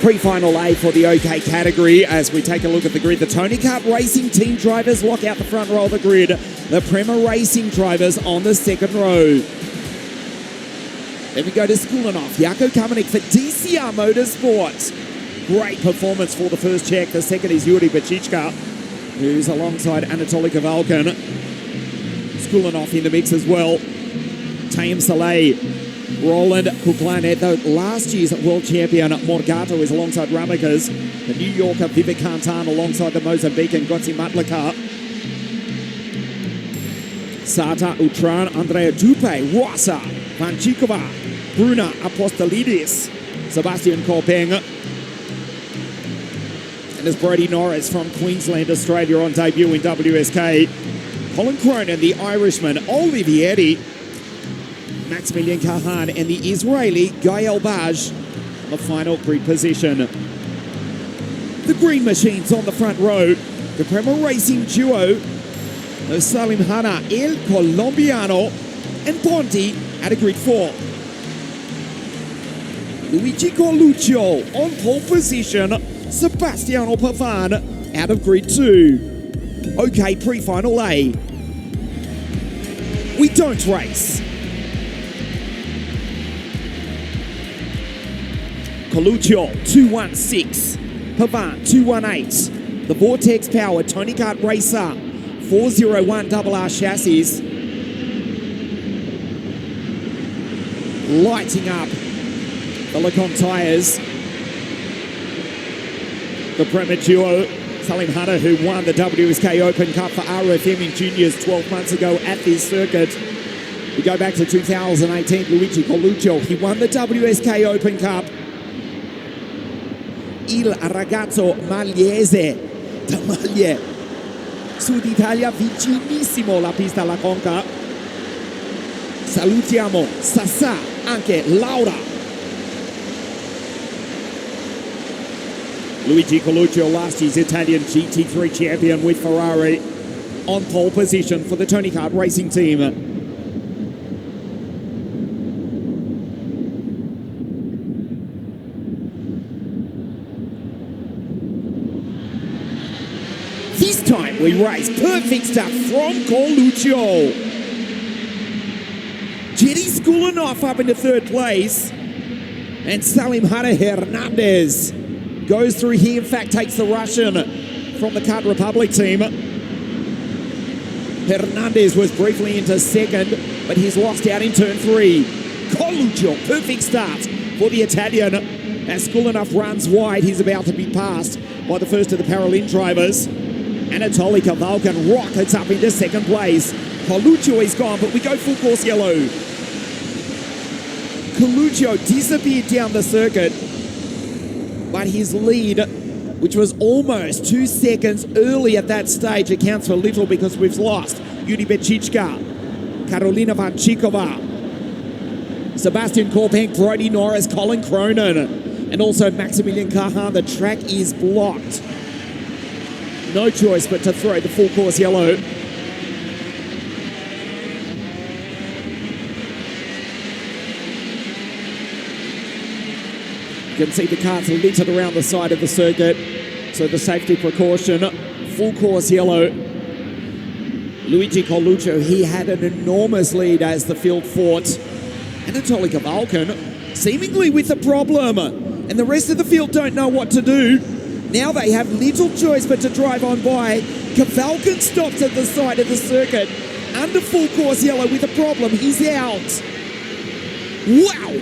Pre-final A for the OK category as we take a look at the grid. The Tony Kart Racing team drivers lock out the front row of the grid. The Prema Racing drivers on the second row. Then we go to Skulinov. Jaakko Kamenik for DCR Motorsports. Great performance for the first check. The second is Yuri Bachichka, who's alongside Anatoly Kavalkin. Skulinov in the mix as well. Taim Saleh, Roland Kuklanet, though last year's world champion Morgato is alongside Ramakas. The New Yorker Vivek Kantan alongside the Mozambican Gotsi Matlaka. Sata Utran, Andrea Dupe, Rossa, Vanchikova, Bruna Apostolidis, Sebastian Kopeng. And there's Brody Norris from Queensland, Australia on debut in WSK. Colin Cronin, the Irishman, Olivieri, Maximilian Kahan, and the Israeli Gael Baj on the final grid position. The Green Machines on the front row. The Prema Racing duo, Salim Hanna, El Colombiano, and Ponti at a grid 4. Luigi Coluccio on pole position. Sebastiano Pavan out of grid 2. OK, pre-final A. We don't race. Coluccio, 216. Pavan, 218. The Vortex Power Tony Kart Racer, 401 RR chassis. Lighting up the Lacombe tyres. The Prema duo, Salim Hanna, who won the WSK Open Cup for RFM in juniors 12 months ago at this circuit. We go back to 2018, Luigi Coluccio. He won the WSK Open Cup. Il ragazzo magliese da Maglie. Sud Italia vicinissimo la pista alla Conca. Salutiamo Sassà, anche Laura. Luigi Coluccio, last year's Italian GT3 champion with Ferrari, on pole position for the Tony Kart Racing team. This time we race perfect start from Coluccio. Jetty Skulinov up into third place. And Salim Hanna Hernandez goes through here, in fact takes the Russian from the Kart Republic team. Hernandez was briefly into second, but he's lost out in turn 3. Coluccio, perfect start for the Italian. As Skulinov runs wide, he's about to be passed by the first of the Paralympic drivers. Anatoly Kavalkin rockets up into second place. Coluccio is gone, but we go full course yellow. Coluccio disappeared down the circuit, but his lead, which was almost 2 seconds early at that stage, accounts for little because we've lost Yuri Bechichka, Karolina Vanchikova, Sebastian Korpeng, Brody Norris, Colin Cronin, and also Maximilian Kahan. The track is blocked. No choice but to throw the full course yellow. You can see the carts littered around the side of the circuit, so the safety precaution, full course yellow. Luigi Coluccio, he had an enormous lead as the field fought. Anatoly Kavalkin seemingly with a problem, and the rest of the field don't know what to do. Now they have little choice but to drive on by. Kavalkin stops at the side of the circuit under full course yellow with a problem. He's out. Wow!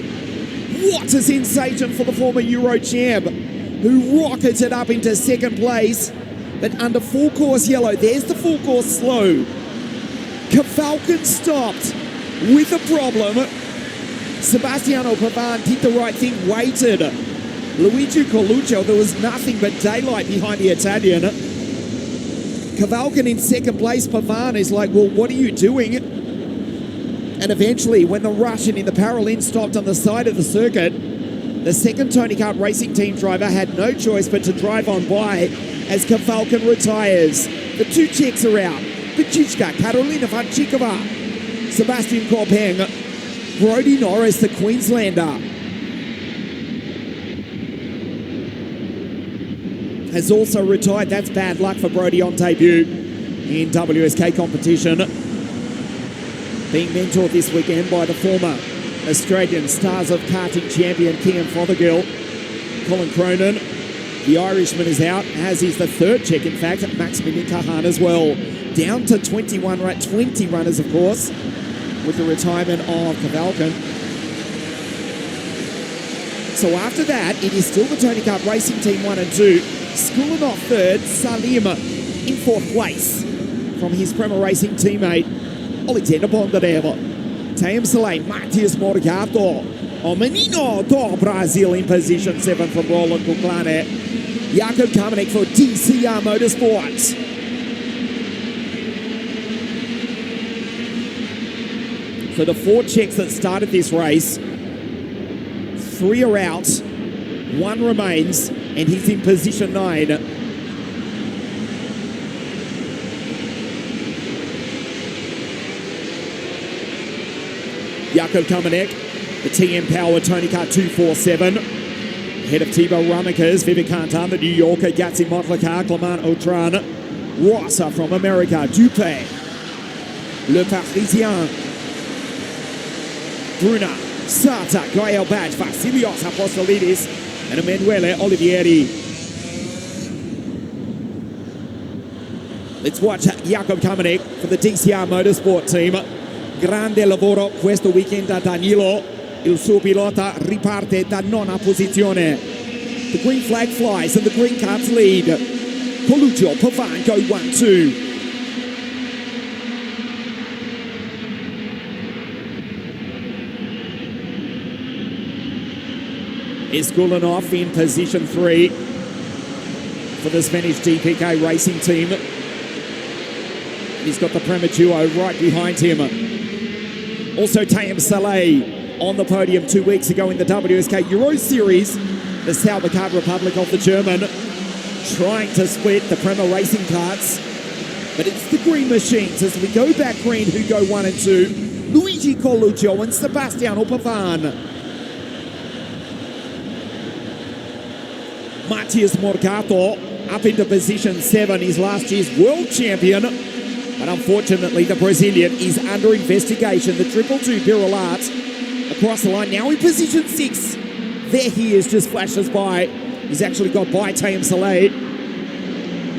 What a sensation for the former Euro champ, who rocketed up into second place, but under full course yellow. There's the full course slow. Kavalkin stopped with a problem. Sebastiano Pavan did the right thing, waited. Luigi Coluccio, there was nothing but daylight behind the Italian. Kavalkin in second place. Pavan is like, well, what are you doing? And eventually, when the Russian in the Paralympic stopped on the side of the circuit, the second Tony Kart Racing team driver had no choice but to drive on by as Kavalkin retires. The 2 Czechs are out. Bechichka, Karolina Vanchikova, Sebastian Korpeng, Brody Norris, the Queenslander. has also retired. That's bad luck for Brodie on debut in WSK competition. Being mentored this weekend by the former Australian Stars of Karting champion Kian Fothergill. Colin Cronin, the Irishman, is out, as is the third Czech, in fact, Maximilian Kahan as well. Down to 20 runners, of course, with the retirement of Kavalkan. So after that, it is still the Tony Cup Racing Team 1 and 2. Skulinov third, Salim in fourth place from his Prema Racing teammate, Alexander Bondarev. Tayem Saleh, Matias Morgado. O Menino do Brazil in position 7 from Roland Kuklane. Jakob Kamenek for DCR Motorsports. For the 4 Czechs that started this race, 3 are out, 1 remains, and he's in position 9. Jakob Kamenek, the TM Power Tony Kart 247. Ahead of Thibaut Ramekers, Vivek Kantan, the New Yorker, Gatsi Motlaka, Clement Autran, Rossa from America, Dupé, Le Parisien, Bruna, Sata, Gael Badge, Vasilios Apostolidis, and Emanuele Olivieri. Let's watch Jakob Kamenek for the DCR Motorsport team. Grande lavoro questo weekend da Danilo. Il suo pilota riparte da nona posizione. The green flag flies and the green cards lead. Coluccio, Pavan go 1-2. Skulinov in position 3 for the Spanish DPK Racing team. He's got the Prema duo right behind him. Also Tayem Saleh on the podium 2 weeks ago in the WSK Euro Series. The Saubercard Republic of the German trying to split the Prema Racing carts. But it's the green machines as we go back green who go 1 and 2. Luigi Coluccio and Sebastiano Pavan. Matias Morgato up into position 7. He's last year's world champion. But unfortunately, the Brazilian is under investigation. The 222 Birilat across the line, now in position 6. There he is, just flashes by. He's actually got by Tayem Saleh.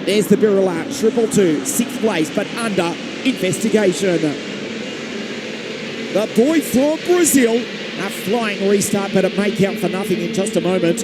There's the Birilat, 222, 6th place, but under investigation. The boy from Brazil, a flying restart, but it may count for nothing in just a moment.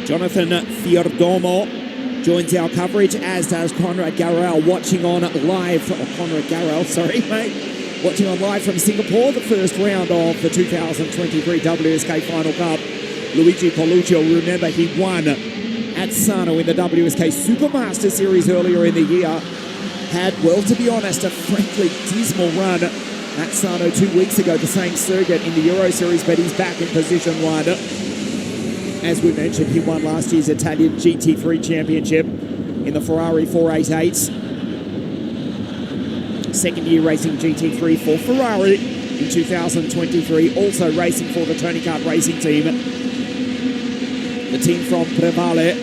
Jonathan Fiordomo joins our coverage, as does Conrad Garrel, watching on live, watching on live from Singapore, the first round of the 2023 WSK Final Cup. Luigi Coluccio, remember he won at Sano in the WSK Supermaster Series earlier in the year. Had, well, to be honest, a frankly dismal run at Sano 2 weeks ago, the same circuit in the Euro Series, but he's back in position 1. As we mentioned, he won last year's Italian GT3 Championship in the Ferrari 488. Second year racing GT3 for Ferrari in 2023. Also racing for the Tony Kart Racing team. The team from Prevale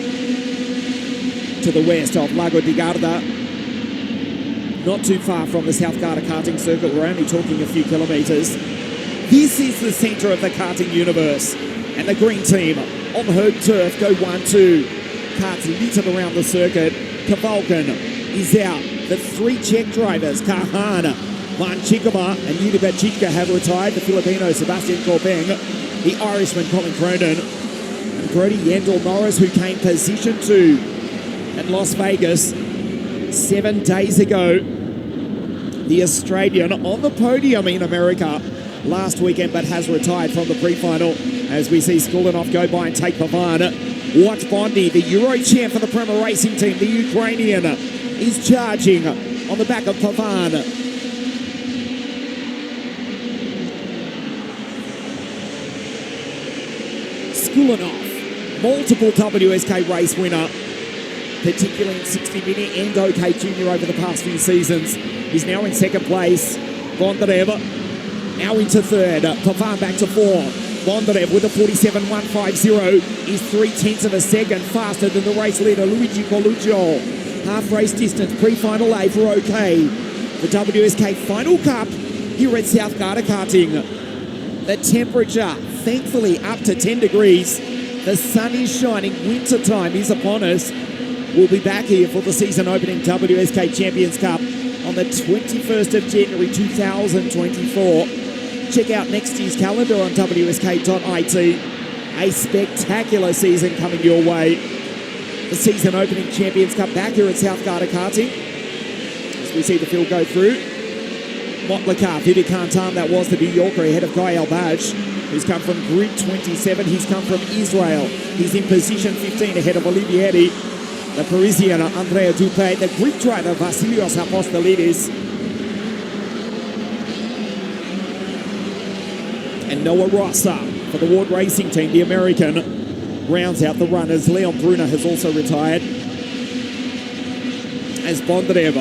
to the west of Lago di Garda. Not too far from the South Garda karting circuit. We're only talking a few kilometres. This is the centre of the karting universe. And the green team on home turf go 1-2. Karts littered around the circuit. Kavalkan is out. The 3 Czech drivers, Kahan, Van Chikama and Yudibet Chichka, have retired. The Filipino Sebastian Corbeng, the Irishman Colin Cronin, and Brody Yendel Norris, who came position 2 at Las Vegas 7 days ago. The Australian on the podium in America last weekend, but has retired from the pre-final as we see Skulinov go by and take Pavan. Watch Bondi, the Euro champ for the Prema Racing team. The Ukrainian is charging on the back of Pavan. Skulinov, multiple WSK race winner, particularly in 60-minute and OK Junior over the past few seasons. He's now in second place. Bondarev now into third. Pavan back to four. Bondarev with a 47.150 is 0.3 of a second faster than the race leader Luigi Coluccio. Half race distance, pre-final A for OK. The WSK Final Cup here at South Garda Karting. The temperature, thankfully, up to 10 degrees. The sun is shining. Winter time is upon us. We'll be back here for the season opening WSK Champions Cup on the 21st of January 2024. Check out next year's calendar on wsk.it. A spectacular season coming your way. The season opening Champions Cup back here at South Garda Karting. As we see the field go through. Motlaka, Vivi Kantan, that was the New Yorker ahead of Guy Albaj, who's come from Grid 27. He's come from Israel. He's in position 15 ahead of Olivieri. The Parisian Andrea Dupé, the Greek driver Vasilios Apostolidis. And Noah Rossa for the Ward Racing team, the American, rounds out the runners. Leon Brunner has also retired. As Bondarev,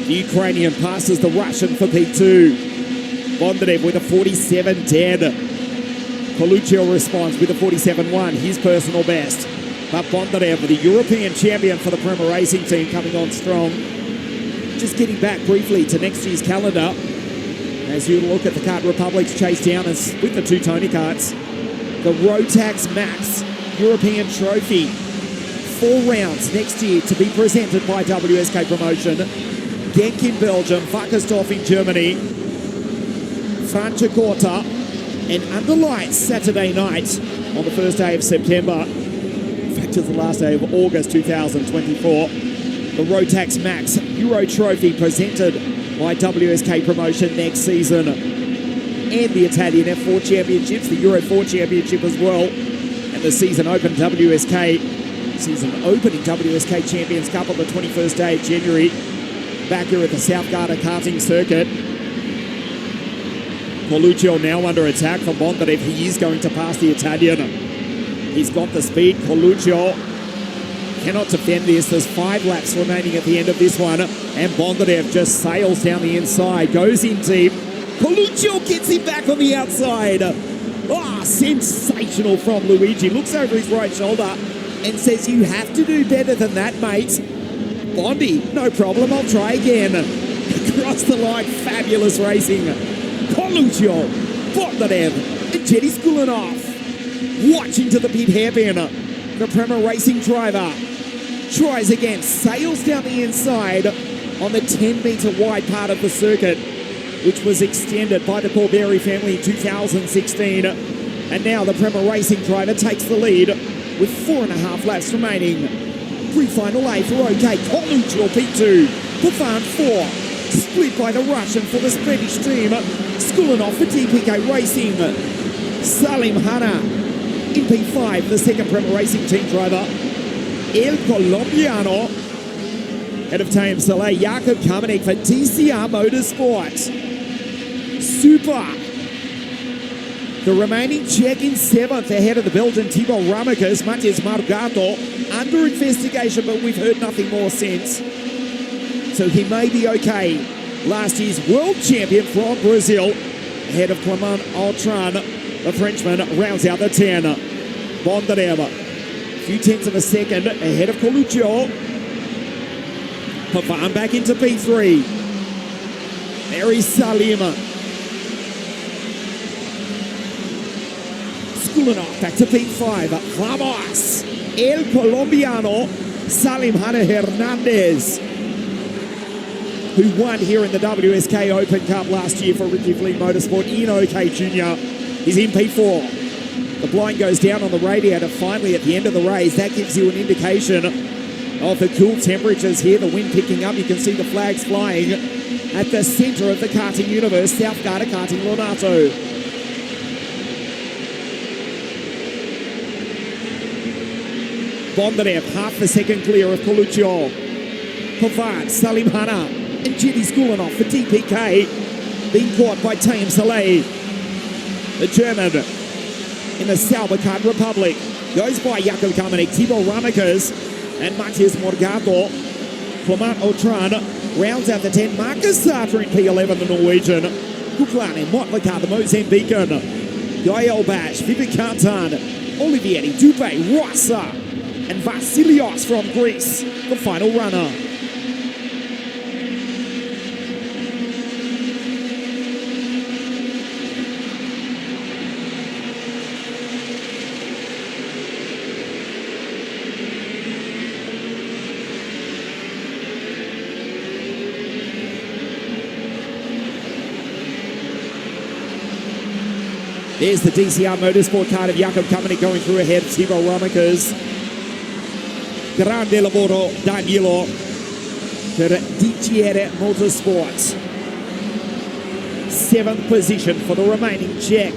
the Ukrainian, passes the Russian for P2. Bondarev with a 47.10. Coluccio responds with a 47.1, his personal best. But Bondarev, the European champion for the Prema Racing team, coming on strong. Just getting back briefly to next year's calendar, as you look at the Kart Republic's chase down and split the two Tony karts. The Rotax Max European Trophy. 4 rounds next year to be presented by WSK Promotion. Genk in Belgium, Wackersdorf in Germany, Franciacorta, and under lights Saturday night on the first day of September. In fact, it's the last day of August 2024. The Rotax Max Euro Trophy presented by WSK Promotion next season. And the Italian F4 Championships, the Euro 4 Championship as well. And the season opening WSK Champions Cup on the 21st day of January. Back here at the South Garda Karting Circuit. Coluccio now under attack from Bondarev. He is going to pass the Italian. He's got the speed. Coluccio cannot defend this. There's 5 laps remaining at the end of this one. And Bondarev just sails down the inside. Goes in deep. Coluccio gets him back on the outside. Sensational from Luigi. Looks over his right shoulder and says, "You have to do better than that, mate." Bondi, no problem, I'll try again. Across the line, fabulous racing. Coluccio, Bondarev, and Jenny Skulinov. Watching to the pit hairpin. The Prema Racing driver tries again, sails down the inside on the 10-metre wide part of the circuit, which was extended by the Corberi family in 2016. And now the Prema Racing driver takes the lead with 4.5 laps remaining. Pre-final A for OK. Coluccio P2. Pavan 4. Split by the Russian for the Spanish team. Skulinov for DPK Racing. Salim Hanna in P5, the second Prema Racing team driver. El Colombiano. Head of Tame Soleil, Jakob Kamenik for TCR Motorsport. Super. The remaining Czech in 7th ahead of the Belgian Thibaut Ramekes. Matheus Margato under investigation, but we've heard nothing more since. So he may be okay. Last year's world champion from Brazil ahead of Clement Altran. The Frenchman rounds out the 10. Bondarev, a few tenths of a second ahead of Coluccio. Pavan back into P3. There is Salim. Skulinov back to P5. Vamos! El Colombiano, Salim Hanna Hernandez, who won here in the WSK Open Cup last year for Ricky Fleet Motorsport in OK Junior. He's in P4. The blind goes down on the radiator finally at the end of the race. That gives you an indication of the cool temperatures here. The wind picking up. You can see the flags flying at the centre of the karting universe. South Garda Karting Lonato. Bondarev, half a second clear of Coluccio. Pavard, Salim Hanna, and Jiri Skulinov for DPK. Being caught by Taim Saleh. The German in the Salbacard Republic goes by Jakob Kamenik, Tibor Ramekers, and Matthias Morgato. Clement Autran rounds out the 10. Marcus Sartre in P11, the Norwegian. Kuklane, Motlaka, the Mozambican. Gael Bash, Vivek Kantan, Olivieri, Dubé, Rossa, and Vasilios from Greece, the final runner. There's the DCR Motorsport card of Jakob Kamenik going through ahead of Tibor Ramekers. Grande lavoro Danilo per DCR Motorsport. 7th position for the remaining Czech.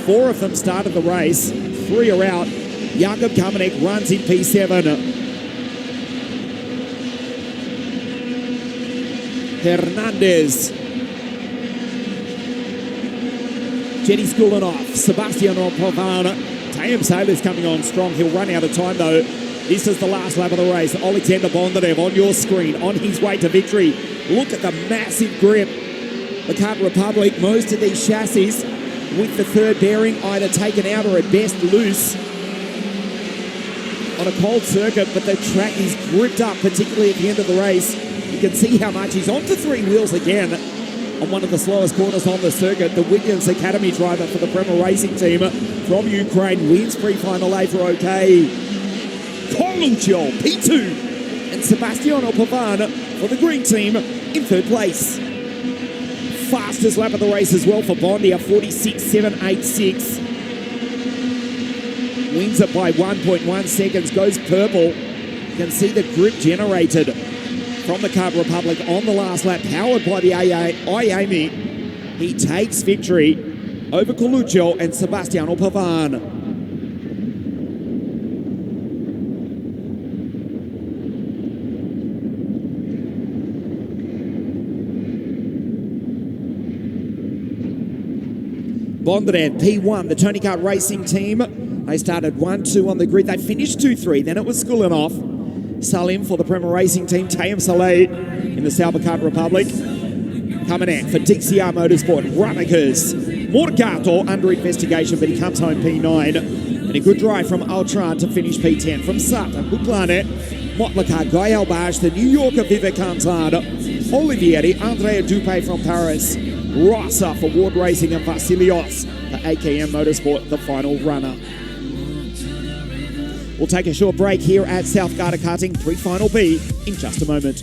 4 of them started the race. 3 are out. Jakob Kamenik runs in P7. Hernandez. Jenny Skulinov, Sebastian Pavard. Taim Sailor's coming on strong. He'll run out of time though. This is the last lap of the race. Alexander Bondarev on your screen, on his way to victory. Look at the massive grip. The Czech Republic, most of these chassis with the third bearing either taken out or at best loose on a cold circuit, but the track is gripped up, particularly at the end of the race. You can see how much he's onto 3 wheels again on one of the slowest corners on the circuit. The Williams Academy driver for the Prema Racing Team from Ukraine wins pre-final A for OK. Coluccio, P2, and Sebastiano Pavard for the green team in 3rd place. Fastest lap of the race as well for Bondi, a 46.786. Wins it by 1.1 seconds, goes purple. You can see the grip generated from the Czech Republic on the last lap, powered by the IAMI. He takes victory over Coluccio and Sebastiano Pavard. Bondarev, P1, the Tony Kart Racing Team. They started 1-2 on the grid. They finished 2-3. Then it was Skulinov. Salim for the Prema Racing Team. Taim Saleh in the Salbacard Republic. Kamenik for DCR Motorsport. Ramekers. Morgato under investigation, but he comes home P9. And a good drive from Autran to finish P10. From Sata, Kuklane, Motlaka, Gael Bash, the New Yorker Vivek Kantan, Olivieri, Andrea Dupé from Paris. Rossa for Ward Racing and Vasilios for AKM Motorsport, the final runner. We'll take a short break here at South Garda Karting pre-final B in just a moment.